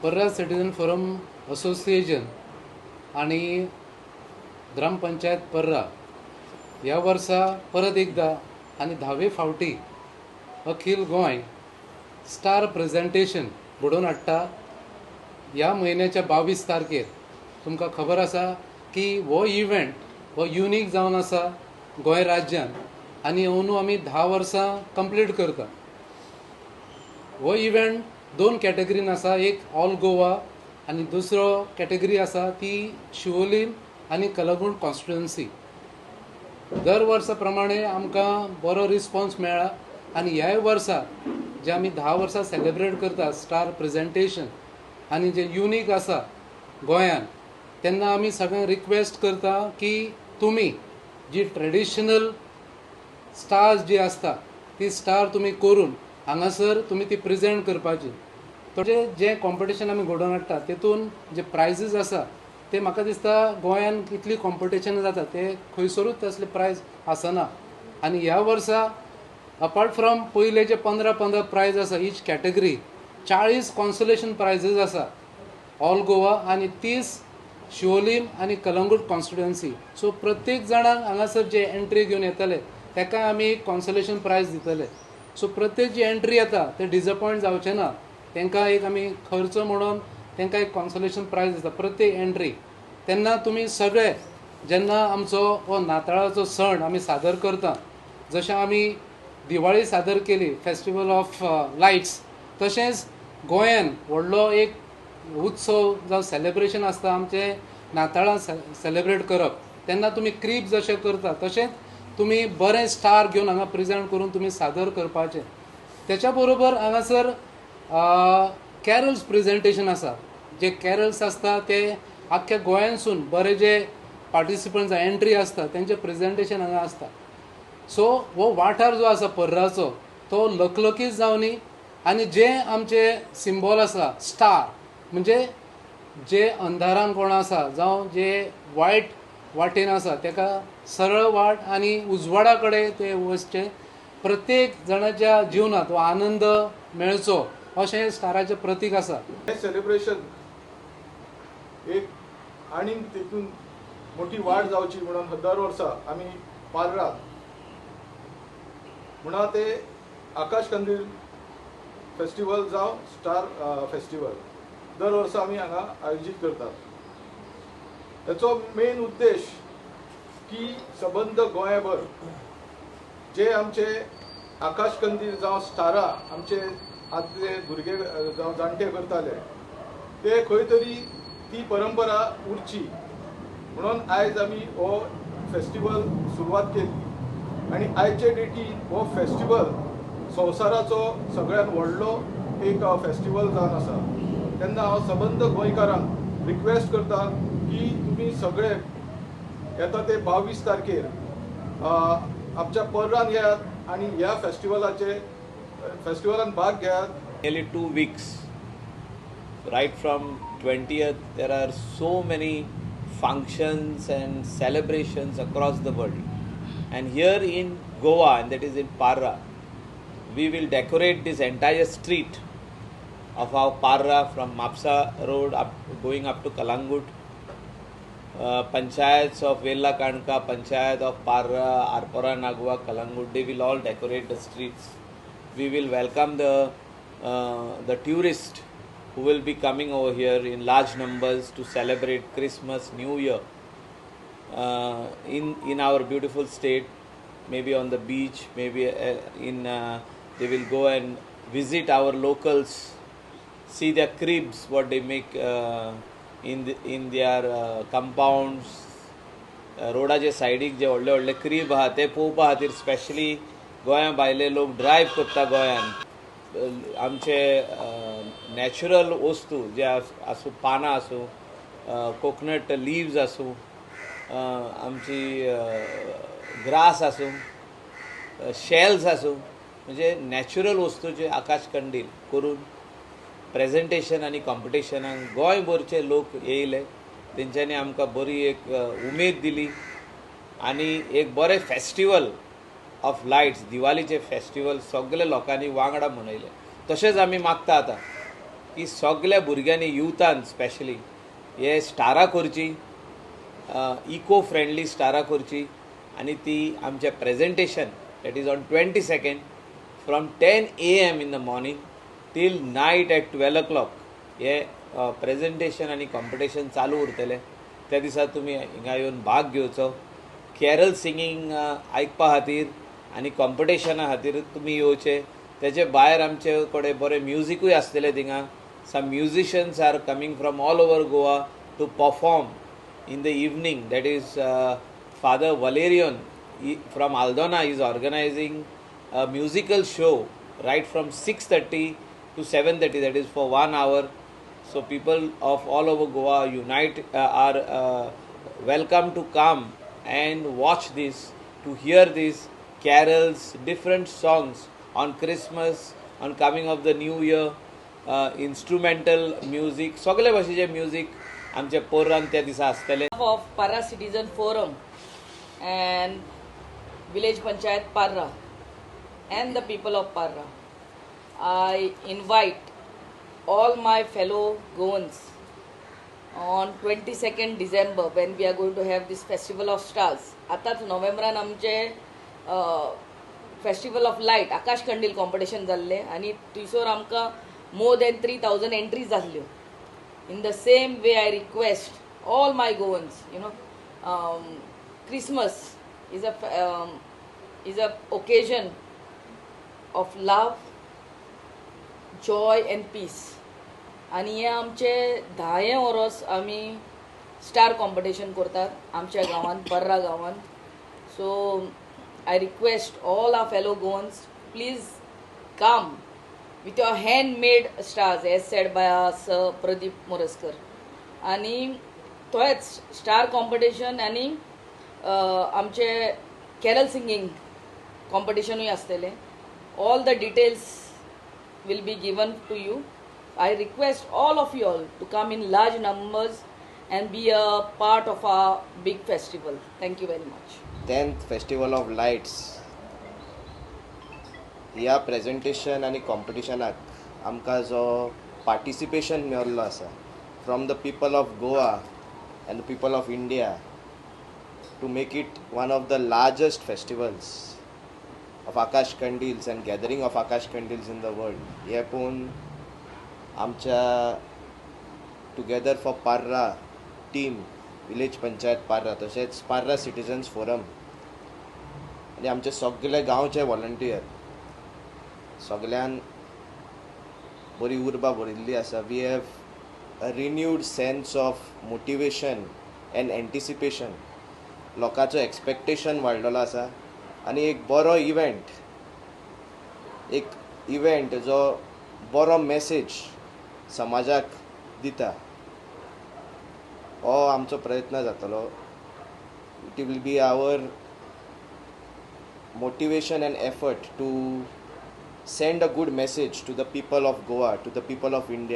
पर्रा citizen forum association आणि ग्रामपंचायत पर्रा ह्या वर्सा परत एकदा आणि 10वे फावटी अखिल गोंय स्टार प्रेझेंटेशन घडोवन हाडटा. ह्या म्हयन्याच्या 22 तारखेर तुमकां खबर आसा की हो इव्हेंट हो युनीक जावन आसा गोंय राज्यांत आनी अंदू आमी 10 वर्सां कंप्लीट करता. हो इव्हेंट 2 कॅटेगरीन आसा, एक ऑल गोवा आनी दुसरो कॅटेगरी आसा ती शिवोलीम आनी कलंगूट कॉन्स्टिट्युएन्सी. दर वर्सा प्रमाणे आमकां बरो रिस्पॉन्स मेळ्ळा आनी ह्याय वर्सा जे आमी 10 वर्सां सेलेब्रेट करता स्टार प्रेझेंटेशन आनी जे युनीक आसा गोंयांत, तेन्ना आमी सगळ्यांक रिक्वेस्ट करता की तुमी जी ट्रेडिशनल स्टार्स जी आसता ती स्टार तुमी करून हांगासर तुमी ती प्रेजेंट करपाची. तशें जे कॉम्पिटिशन आमी घडोवन हाडटा तेतून जे प्रायजीस आसा ते म्हाका दिसता गोंयांत इतली कॉम्पिटिशन जाता ते खंयसरूच तसले प्रायज आसना. आनी ह्या वर्सा अपार्ट फ्रॉम पयले जे 15 प्रायज आसा ईच कॅटेगरी 40 कॉन्सोलेशन प्रायजीस आसा ऑल गोवा आनी 30 शिवोलीम आनी कलंगूट कॉन्स्टिट्युएन्सी. सो प्रत्येक जाणांक हांगासर जे एंट्री घेवन येतले ताका आमी एक कॉन्सोलेशन प्रायज दितले. सो प्रत्येक जी एंट्री येता ते डिसअपॉयंट जावचे ना, तांकां एक आमी खर्च म्हणून तांकां एक कॉन्सोलेशन प्रायज दिता प्रत्येक एंट्री. तेन्ना तुमी सगळे जेन्ना आमचो हो नाताळाचो सण आमी सादर करता, जशें आमी दिवाळी सादर केली फेस्टिवल ऑफ लायट्स, तशेंच गोंयांत व्हडलो एक उत्सव जावं सेलेब्रेशन आसता आमचें नाताळां सेलेब्रेट करप. तेन्ना तुमी क्रीब जशें करता तशेंच तुमी बरें स्टार घेवन हांगा प्रेजेंट करून तुमी सादर करपाचें. तेच्या बरोबर हांगासर कॅरल्स प्रेझेंटेशन आसा. जे कॅरल्स आसता ते आख्ख्या गोंयांतसून बरे जे पार्टिसिपंट्स एंट्री आसता तेंचें प्रेझेंटेशन हांगा आसता. सो हो वाठार जो आसा पर्राचो तो लकलकीत जावनी आनी जे आमचे सिंबॉल आसा स्टार म्हणजे जे अंधारान कोण आसा जावं जे वायट वाटेन आसा ताका सरळ वाट आनी उजवाडा कडेन ते वचचे, प्रत्येक जाणाच्या जिवनांत हो आनंद मेळचो अशें स्टाराचें प्रतीक आसा. हे सेलिब्रेशन एक आनी तितून मोठी वाड जावची म्हणून दर वर्सा आमी पार्रा म्हणा ते आकाश कंदील फेस्टिवल जावं स्टार फेस्टिवल दर वर्सा आमी हांगा आयोजीत करतात. ताचो मेन उद्देश की सबंद गोंयभर जे आमचे आकाश कंदील जावं स्टारां आमचे आदले भुरगे जावं जाणटे करताले ते खंय तरी ती परंपरा उरची म्हणून आयज आमी हो फेस्टिवल सुरवात केली आनी आयचे डेटीन हो फेस्टिवल संवसाराचो सगळ्यात व्हडलो एक फेस्टिवल जावन आसा. तेन्ना हांव सबंद गोंयकारांक रिक्वेस्ट करता की तुमी सगळे येता ते 22 तारखेर आमच्या पर्रान येयात आनी ह्या फेस्टिवलान भाग घेयात. Nearly 2 weeks, right from 20th, there are so many functions and celebrations across the world. And here in Goa, and that is in Parra, we will decorate this entire street of our Parra from Mapsa Road going up to Kalangut. Panchayats of Vella Kanka, Panchayat of Parra, Arpora Nagwa, Kalangut, they will all decorate the streets. We will welcome the tourists who will be coming over here in large numbers to celebrate Christmas, New Year in our beautiful state, maybe on the beach, maybe they will go and visit our locals, see their cribs, what they make in their compounds. रोडाचे सायडीक जे व्हडले व्हडले crib आहा ते पळोवपा खातीर specially गोंया भायले लोक ड्रायव्ह करता गोंयांत. आमचे नॅचरल वस्तू जे आसूं पानां आसूं, कोकोनट लिव्स आसूं, आमची ग्रास आसूं, शेल्स आसूं, म्हणजे नॅचरल वस्तूचे आकाश कंदील करून प्रेझेंटेशन आनी कॉम्पिटिशनाक गोंयभरचे लोक येयले. तेंच्यांनी आमकां बरी एक उमेद दिली आनी एक बरें फेस्टिवल ऑफ लायट्स, दिवाळीचे फेस्टिवल सगळे लोकांनी वांगडा मनयले. तशेंच आमी मागता आतां की सगळ्या भुरग्यांनी युथान स्पेशली हे स्टारां करची, इको फ्रेंडली स्टारां करची आनी ती आमचें presentation that is on 22nd from 10 AM in the morning till night at 12 o'clock हे प्रेजेंटेशन आनी कॉम्पिटिशन चालू उरतलें. त्या दिसा तुमी हिंगा येवन भाग घेवचो. कॅरल सिंगींग आयकपा खातीर आनी कॉम्पिटिशना खातीर तुमी येवचे. तेचे भायर आमचे कडेन बरें म्युजिकूय आसतलें थिंगा. Some musicians are coming from all over Goa to perform in the evening. That is Father Valerian from Aldona is organizing a musical show right from 6:30 to 7:30, that is for 1 hour. So people of all over Goa are welcome to come and watch this, to hear these carols, different songs on Christmas, on coming of the new year, instrumental music, सगळे भाशेचे music आमचे पोरान त्या दिसा आसतले. Of Parra Citizen Forum and Village Panchayat Parra and the people of Parra, I invite all my fellow Goans on 22nd December when we are going to have this Festival of Stars. आताच नोव्हेंबरान आमचे festival of light akash kandil competition जाल्लें आनी थंयसर आमकां more than 3,000 entries जाल्ल्यो. In the same way, I request all my Goans, Christmas is a occasion of love, joy and peace. आणि हे आमचे 10 वर्स आमी स्टार कॉम्पिटिशन करतात आमच्या गांवांत, पर्रा गांवांत. So I request all our fellow Goans, please come with your handmade stars, as said by Sir Pradeep Moraskar. आणि तोच स्टार कॉम्पिटिशन आनी आमचे कॅरल सिंगींग कॉम्पिटिशनूय आसतलें. All the details will be given to you. I request all of you all to come in large numbers and be a part of our big festival. Thank you very much. 10th Festival of Lights ह्या presentation आनी कॉम्पिटिशनाक आमकां जो participation मेळिल्लो आसा from the people of Goa and the people of India to make it one of the largest festivals of akash kandils and gathering of akash kandils in the world हे पळोवन आमच्या together for Parra team, village panchayat Parra, तशेंच पार्रा सिटिजन्स फोरम आनी आमचे सगळे गांवचे व्हॉलंटियर सगळ्यान बरी उर्बा भरिल्ली आसा. We have a renewed sense of motivation and anticipation. लोकांचो एक्सपेक्टेशन वाडलेलो आसा आनी एक बरो इव्हेंट जो बरो मेसेज समाजाक दिता हो आमचो प्रयत्न जातलो. It will be our motivation and effort to send a good message to the people of Goa, to the people of India.